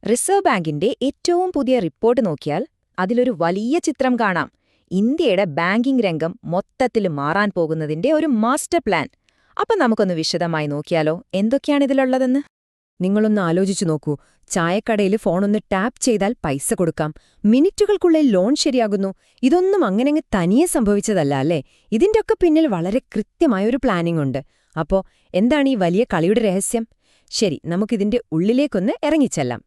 Reserve ബാങ്കിന്റെ ഏറ്റവും പുതിയ റിപ്പോർട്ട് നോക്കിയാൽ അതിലൊരു വലിയ ചിത്രം കാണാം. ഇന്ത്യയുടെ ബാങ്കിംഗ് രംഗം മൊത്തത്തിൽ മാറാൻ പോകുന്നതിന്റെ ഒരു മാസ്റ്റർ പ്ലാൻ. അപ്പൊ നമുക്കൊന്ന് വിശദമായി നോക്കിയാലോ, എന്തൊക്കെയാണിതിലുള്ളതെന്ന്. നിങ്ങളൊന്ന് ആലോചിച്ചു നോക്കൂ. ചായക്കടയിൽ ഫോണൊന്ന് ടാപ്പ് ചെയ്താൽ പൈസ കൊടുക്കാം, മിനിറ്റുകൾക്കുള്ളിൽ ലോൺ ശരിയാകുന്നു. ഇതൊന്നും അങ്ങനെങ്ങ് തനിയെ സംഭവിച്ചതല്ല അല്ലേ? ഇതിന്റെയൊക്കെ പിന്നിൽ വളരെ കൃത്യമായൊരു പ്ലാനിംഗ് ഉണ്ട്. അപ്പോ എന്താണ് ഈ വലിയ കളിയുടെ രഹസ്യം? ശരി, നമുക്കിതിന്റെ ഉള്ളിലേക്കൊന്ന് ഇറങ്ങിച്ചെല്ലാം.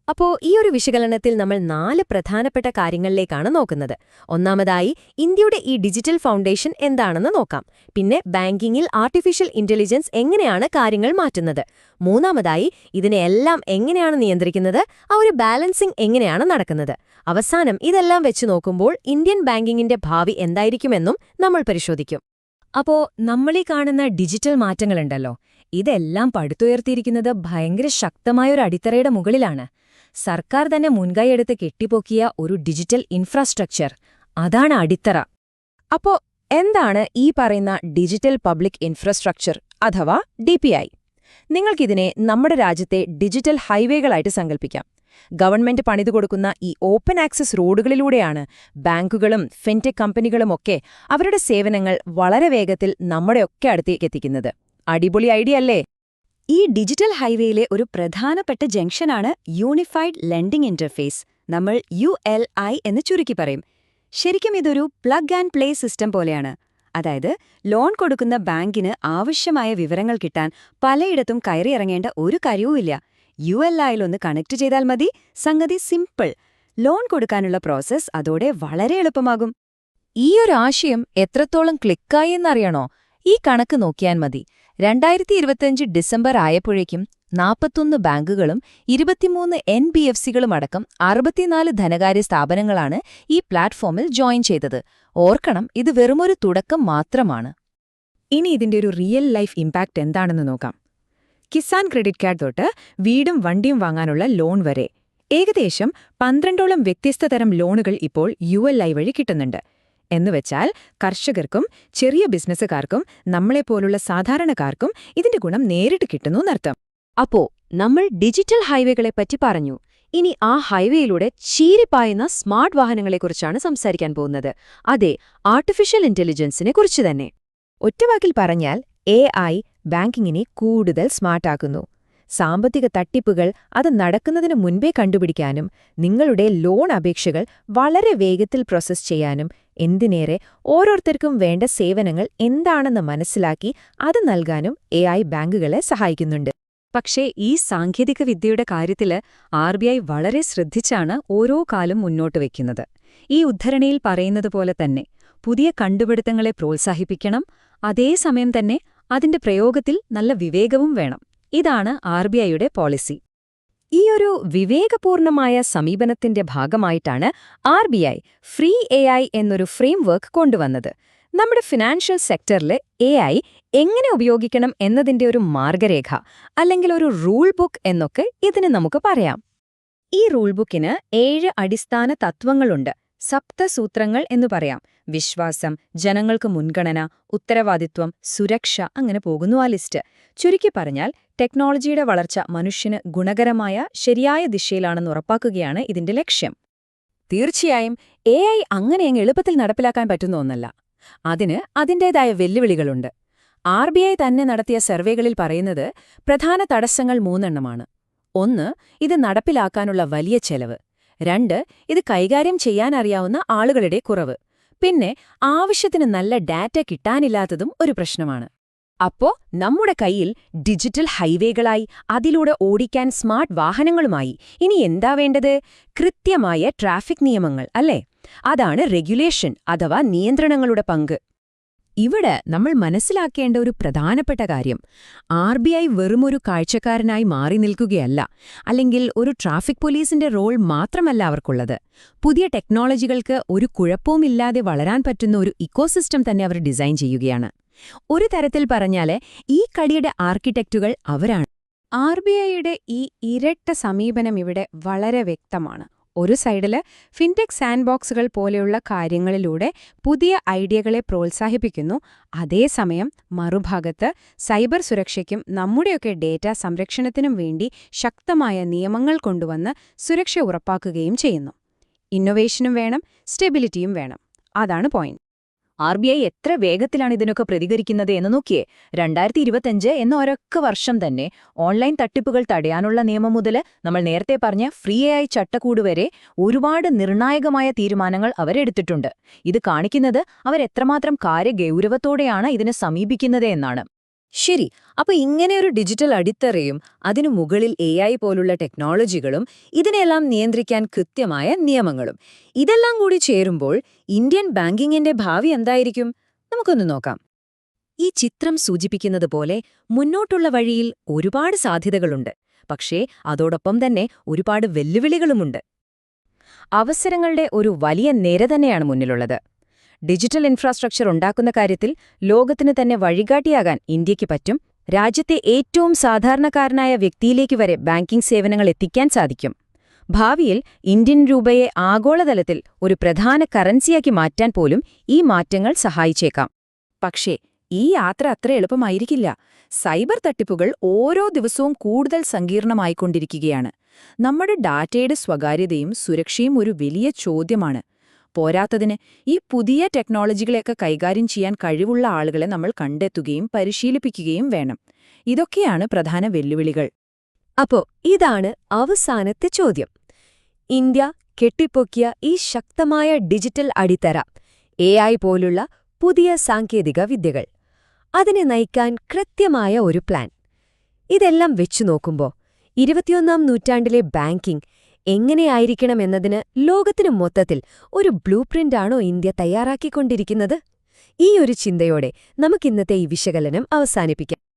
അപ്പോ ഈ ഒരു വിശകലനത്തിൽ നമ്മൾ 4 പ്രധാനപ്പെട്ട കാര്യങ്ങളിലേക്കാണ് നോക്കുന്നത്. ഒന്നാമതായി, ഇന്ത്യയുടെ ഈ ഡിജിറ്റൽ ഫൗണ്ടേഷൻ എന്താണെന്ന് നോക്കാം. പിന്നെ ബാങ്കിങ്ങിൽ ആർട്ടിഫിഷ്യൽ ഇന്റലിജൻസ് എങ്ങനെയാണ് കാര്യങ്ങൾ മാറ്റുന്നത്. മൂന്നാമതായി, ഇതിനെയെല്ലാം എങ്ങനെയാണ് നിയന്ത്രിക്കുന്നത്, ആ ഒരു ബാലൻസിംഗ് എങ്ങനെയാണ് നടക്കുന്നത്. അവസാനം ഇതെല്ലാം വെച്ച് നോക്കുമ്പോൾ ഇന്ത്യൻ ബാങ്കിങ്ങിന്റെ ഭാവി എന്തായിരിക്കുമെന്നും നമ്മൾ പരിശോധിക്കും. അപ്പോ നമ്മളീ കാണുന്ന ഡിജിറ്റൽ മാറ്റങ്ങളുണ്ടല്ലോ, ഇതെല്ലാം പടുത്തുയർത്തിയിരിക്കുന്നത് ഭയങ്കര ശക്തമായൊരു അടിത്തറയുടെ മുകളിലാണ്. സർക്കാർ തന്നെ മുൻകൈയെടുത്ത് കെട്ടിപ്പൊക്കിയ ഒരു ഡിജിറ്റൽ ഇൻഫ്രാസ്ട്രക്ചർ, അതാണ് അടിത്തറ. അപ്പോ എന്താണ് ഈ പറയുന്ന ഡിജിറ്റൽ പബ്ലിക് ഇൻഫ്രാസ്ട്രക്ചർ അഥവാ DPI? നിങ്ങൾക്കിതിനെ നമ്മുടെ രാജ്യത്തെ ഡിജിറ്റൽ ഹൈവേകളായിട്ട് സങ്കല്പിക്കാം. ഗവൺമെന്റ് പണിതുകൊടുക്കുന്ന ഈ ഓപ്പൺ ആക്സസ് റോഡുകളിലൂടെയാണ് ബാങ്കുകളും ഫിൻടെക് കമ്പനികളുമൊക്കെ അവരുടെ സേവനങ്ങൾ വളരെ വേഗത്തിൽ നമ്മുടെയൊക്കെ അടുത്തേക്ക് എത്തിക്കുന്നത്. അടിപൊളി ഐഡിയ അല്ലേ? ഈ ഡിജിറ്റൽ ഹൈവേയിലെ ഒരു പ്രധാനപ്പെട്ട ജംഗ്ഷനാണ് യൂണിഫൈഡ് ലെൻഡിംഗ് ഇന്റർഫേസ്, നമ്മൾ ULI എന്ന് ചുരുക്കി പറയും. ശരിക്കും ഇതൊരു പ്ലഗ് ആൻഡ് പ്ലേ സിസ്റ്റം പോലെയാണ്. അതായത് ലോൺ കൊടുക്കുന്ന ബാങ്കിന് ആവശ്യമായ വിവരങ്ങൾ കിട്ടാൻ പലയിടത്തും കയറിയിറങ്ങേണ്ട ഒരു കാര്യവുമില്ല. ULIയിലൊന്ന് കണക്ട് ചെയ്താൽ മതി, സംഗതി സിമ്പിൾ. ലോൺ കൊടുക്കാനുള്ള പ്രോസസ്സ് അതോടെ വളരെ എളുപ്പമാകും. ഈയൊരു ആശയം എത്രത്തോളം ക്ലിക്കായി എന്നറിയണോ? ഈ കണക്ക് നോക്കിയാൽ മതി. 2025 ഡിസംബർ ആയപ്പോഴേക്കും 41 ബാങ്കുകളും 23 NBFCകളും അടക്കം 64 ധനകാര്യ സ്ഥാപനങ്ങളാണ് ഈ പ്ലാറ്റ്ഫോമിൽ ജോയിൻ ചെയ്തത്. ഓർക്കണം, ഇത് വെറുമൊരു തുടക്കം മാത്രമാണ്. ഇനി ഇതിന്റെ ഒരു റിയൽ ലൈഫ് ഇമ്പാക്റ്റ് എന്താണെന്ന് നോക്കാം. കിസാൻ ക്രെഡിറ്റ് കാർഡ് തൊട്ട് വീടും വണ്ടിയും വാങ്ങാനുള്ള ലോൺ വരെ ഏകദേശം 12ഓളം വ്യത്യസ്ത തരം ലോണുകൾ ഇപ്പോൾ ULI വഴി കിട്ടുന്നുണ്ട്. എന്നുവെച്ചാൽ കർഷകർക്കും ചെറിയ ബിസിനസ്സുകാർക്കും നമ്മളെപ്പോലുള്ള സാധാരണക്കാർക്കും ഇതിന്റെ ഗുണം നേരിട്ട് കിട്ടുന്നൂന്നർത്ഥം. അപ്പോ നമ്മൾ ഡിജിറ്റൽ ഹൈവേകളെപ്പറ്റി പറഞ്ഞു. ഇനി ആ ഹൈവേയിലൂടെ ചീറിപ്പായുന്ന സ്മാർട്ട് വാഹനങ്ങളെക്കുറിച്ചാണ് സംസാരിക്കാൻ പോകുന്നത്. അതെ, ആർട്ടിഫിഷ്യൽ ഇന്റലിജൻസിനെ കുറിച്ച് തന്നെ. ഒറ്റവാക്കിൽ പറഞ്ഞാൽ AI ബാങ്കിങ്ങിനെ കൂടുതൽ സ്മാർട്ടാക്കുന്നു. സാമ്പത്തിക തട്ടിപ്പുകൾ അത് നടക്കുന്നതിന് മുൻപേ കണ്ടുപിടിക്കാനും നിങ്ങളുടെ ലോൺ അപേക്ഷകൾ വളരെ വേഗത്തിൽ പ്രോസസ് ചെയ്യാനും എന്തിനേറെ ഓരോരുത്തർക്കും വേണ്ട സേവനങ്ങൾ എന്താണെന്ന് മനസ്സിലാക്കി അത് നൽകാനും AI ബാങ്കുകളെ സഹായിക്കുന്നുണ്ട്. പക്ഷേ ഈ സാങ്കേതികവിദ്യയുടെ കാര്യത്തില് RBI വളരെ ശ്രദ്ധിച്ചാണ് ഓരോ കാലം മുന്നോട്ട് വയ്ക്കുന്നത്. ഈ ഉദ്ധരണിയിൽ പറയുന്നതുപോലെ തന്നെ പുതിയ കണ്ടുപിടുത്തങ്ങളെ പ്രോത്സാഹിപ്പിക്കണം, അതേസമയം തന്നെ അതിന്റെ പ്രയോഗത്തിൽ നല്ല വിവേകവും വേണം. ഇതാണ് RBIയുടെ പോളിസി. ഈയൊരു വിവേകപൂർണമായ സമീപനത്തിന്റെ ഭാഗമായിട്ടാണ് RBI ഫ്രീ AI എന്നൊരു ഫ്രെയിംവർക്ക് കൊണ്ടുവന്നത്. നമ്മുടെ ഫിനാൻഷ്യൽ സെക്ടറിൽ AI എങ്ങനെ ഉപയോഗിക്കണം എന്നതിന്റെ ഒരു മാർഗരേഖ, അല്ലെങ്കിൽ ഒരു റൂൾ ബുക്ക് എന്നൊക്കെ ഇതിന് നമുക്ക് പറയാം. ഈ റൂൾ ബുക്കിന് 7 അടിസ്ഥാന തത്വങ്ങളുണ്ട്. സപ്തസൂത്രങ്ങൾ എന്നു പറയാം. വിശ്വാസം, ജനങ്ങൾക്ക് മുൻഗണന, ഉത്തരവാദിത്വം, സുരക്ഷ, അങ്ങനെ പോകുന്നു ആ ലിസ്റ്റ്. ചുരുക്കി പറഞ്ഞാൽ ടെക്നോളജിയുടെ വളർച്ച മനുഷ്യന് ഗുണകരമായ ശരിയായ ദിശയിലാണെന്ന് ഉറപ്പാക്കുകയാണ് ഇതിന്റെ ലക്ഷ്യം. തീർച്ചയായും AI അങ്ങനെയങ്ങ് എളുപ്പത്തിൽ നടപ്പിലാക്കാൻ പറ്റുന്ന ഒന്നല്ല. അതിന് അതിൻ്റേതായ വെല്ലുവിളികളുണ്ട്. RBI തന്നെ നടത്തിയ സർവേകളിൽ പറയുന്നത് പ്രധാന തടസ്സങ്ങൾ 3 1. ഇത് നടപ്പിലാക്കാനുള്ള വലിയ ചെലവ്. 2. ഇത് കൈകാര്യം ചെയ്യാനറിയാവുന്ന ആളുകളുടെ കുറവ്. പിന്നെ ആവശ്യത്തിന് നല്ല ഡാറ്റ കിട്ടാനില്ലാത്തതും ഒരു പ്രശ്നമാണ്. അപ്പോ നമ്മുടെ കയ്യിൽ ഡിജിറ്റൽ ഹൈവേകളായി, അതിലൂടെ ഓടിക്കാൻ സ്മാർട്ട് വാഹനങ്ങളുമായി ഇനി എന്താ വേണ്ടത്? കൃത്യമായ ട്രാഫിക് നിയമങ്ങൾ, അല്ലേ? അതാണ് റെഗുലേഷൻ അഥവാ നിയന്ത്രണങ്ങളുടെ പങ്ക്. ഇവിടെ നമ്മൾ മനസ്സിലാക്കേണ്ട ഒരു പ്രധാനപ്പെട്ട കാര്യം, RBI വെറുമൊരു കാഴ്ചക്കാരനായി മാറി നിൽക്കുകയല്ല, അല്ലെങ്കിൽ ഒരു ട്രാഫിക് പോലീസിന്റെ റോൾ മാത്രമല്ല അവർക്കുള്ളത്. പുതിയ ടെക്നോളജികൾക്ക് ഒരു കുഴപ്പവുമില്ലാതെ വളരാൻ പറ്റുന്ന ഒരു ഇക്കോസിസ്റ്റം തന്നെ അവർ ഡിസൈൻ ചെയ്യുകയാണ്. ഒരു തരത്തിൽ പറഞ്ഞാല് ഈ കളിയുടെ ആർക്കിടെക്റ്റുകൾ അവരാണ്. RBIയുടെ ഈ ഇരട്ട സമീപനം ഇവിടെ വളരെ വ്യക്തമാണ്. ഒരു സൈഡില് ഫിൻടെക് സാൻഡ് ബോക്സുകൾ പോലെയുള്ള കാര്യങ്ങളിലൂടെ പുതിയ ഐഡിയകളെ പ്രോത്സാഹിപ്പിക്കുന്നു, അതേസമയം മറുഭാഗത്ത് സൈബർ സുരക്ഷയ്ക്കും നമ്മുടെയൊക്കെ ഡേറ്റ സംരക്ഷണത്തിനും വേണ്ടി ശക്തമായ നിയമങ്ങൾ കൊണ്ടുവന്ന് സുരക്ഷ ഉറപ്പാക്കുകയും ചെയ്യുന്നു. ഇന്നൊവേഷനും വേണം, സ്റ്റെബിലിറ്റിയും വേണം. അതാണ് പോയിന്റ്. RBI എത്ര വേഗത്തിലാണ് ഇതിനൊക്കെ പ്രതികരിക്കുന്നത് എന്ന് നോക്കിയേ. 2025 എന്ന ഒരൊക്കെ വർഷം തന്നെ ഓൺലൈൻ തട്ടിപ്പുകൾ തടയാനുള്ള നിയമം മുതൽ നമ്മൾ നേരത്തെ പറഞ്ഞ ഫ്രീ AI ചട്ടക്കൂട് വരെ ഒരുപാട് നിർണായകമായ തീരുമാനങ്ങൾ അവരെടുത്തിട്ടുണ്ട്. ഇത് കാണിക്കുന്നത് അവരെത്രമാത്രം കാര്യഗൗരവത്തോടെയാണ് ഇതിനെ സമീപിക്കുന്നത് എന്നാണ്. ശരി, അപ്പൊ ഇങ്ങനെയൊരു ഡിജിറ്റൽ അടിത്തറയും അതിനു മുകളിൽ AI പോലുള്ള ടെക്നോളജികളും ഇതിനെല്ലാം നിയന്ത്രിക്കാൻ കൃത്യമായ നിയമങ്ങളും ഇതെല്ലാം കൂടി ചേരുമ്പോൾ ഇന്ത്യൻ ബാങ്കിങ്ങിന്റെ ഭാവി എന്തായിരിക്കും? നമുക്കൊന്ന് നോക്കാം. ഈ ചിത്രം സൂചിപ്പിക്കുന്നത് പോലെ മുന്നോട്ടുള്ള വഴിയിൽ ഒരുപാട് സാധ്യതകളുണ്ട്. പക്ഷേ അതോടൊപ്പം തന്നെ ഒരുപാട് വെല്ലുവിളികളുമുണ്ട്. അവസരങ്ങളുടെ ഒരു വലിയ നിര തന്നെയാണ് മുന്നിലുള്ളത്. ഡിജിറ്റൽ ഇൻഫ്രാസ്ട്രക്ചർ ഉണ്ടാക്കുന്ന കാര്യത്തിൽ ലോകത്തിന് തന്നെ വഴികാട്ടിയാകാൻ ഇന്ത്യയ്ക്ക് പറ്റും. രാജ്യത്തെ ഏറ്റവും സാധാരണക്കാരനായ വ്യക്തിയിലേക്ക് വരെ ബാങ്കിംഗ് സേവനങ്ങൾ എത്തിക്കാൻ സാധിക്കും. ഭാവിയിൽ ഇന്ത്യൻ രൂപയെ ആഗോളതലത്തിൽ ഒരു പ്രധാന കറൻസിയാക്കി മാറ്റാൻ പോലും ഈ മാറ്റങ്ങൾ സഹായിച്ചേക്കാം. പക്ഷേ ഈ യാത്ര അത്ര എളുപ്പമായിരിക്കില്ല. സൈബർ തട്ടിപ്പുകൾ ഓരോ ദിവസവും കൂടുതൽ സങ്കീർണമായിക്കൊണ്ടിരിക്കുകയാണ്. നമ്മുടെ ഡാറ്റയുടെ സ്വകാര്യതയും സുരക്ഷയും ഒരു വലിയ ചോദ്യമാണ്. പോരാത്തതിന് ഈ പുതിയ ടെക്നോളജികളെയൊക്കെ കൈകാര്യം ചെയ്യാൻ കഴിവുള്ള ആളുകളെ നമ്മൾ കണ്ടെത്തുകയും പരിശീലിപ്പിക്കുകയും വേണം. ഇതൊക്കെയാണ് പ്രധാന വെല്ലുവിളികൾ. അപ്പോ ഇതാണ് അവസാനത്തെ ചോദ്യം. ഇന്ത്യ കെട്ടിപ്പൊക്കിയ ഈ ശക്തമായ ഡിജിറ്റൽ അടിത്തറ, AI പോലുള്ള പുതിയ സാങ്കേതിക വിദ്യകൾ, അതിനെ നയിക്കാൻ കൃത്യമായ ഒരു പ്ലാൻ, ഇതെല്ലാം വെച്ചു നോക്കുമ്പോൾ 21ാം നൂറ്റാണ്ടിലെ ബാങ്കിംഗ് എങ്ങനെയായിരിക്കണമെന്നതിന് ലോകത്തിനു മൊത്തത്തിൽ ഒരു ബ്ലൂ പ്രിന്റാണോ ഇന്ത്യ തയ്യാറാക്കിക്കൊണ്ടിരിക്കുന്നത്? ഈ ഒരു ചിന്തയോടെ നമുക്കിന്നത്തെ ഈ വിശകലനം അവസാനിപ്പിക്കാം.